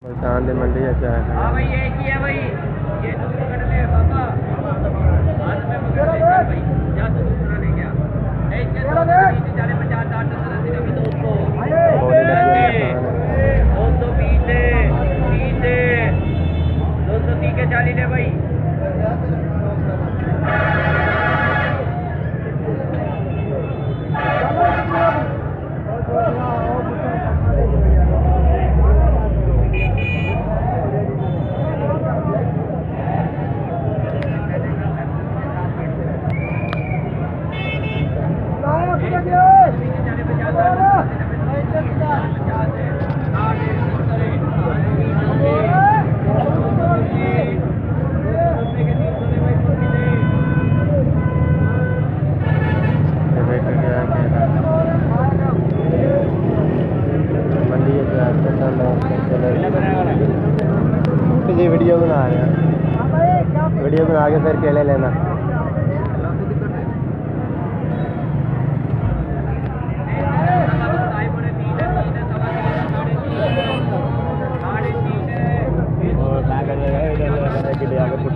मुल्तान की मंडी है क्या है? हाँ भाई एक ही है भाई, ये तो पकड़ ले पापा, हाथ में पकड़ ले चल भाई, जा तू दूसरा ले गया। इसके 220 40 50 60 70 80 भी 200 230 के 40 ले भाई। वीडियो बना रहे हैं, वीडियो बना के फिर केले लेना।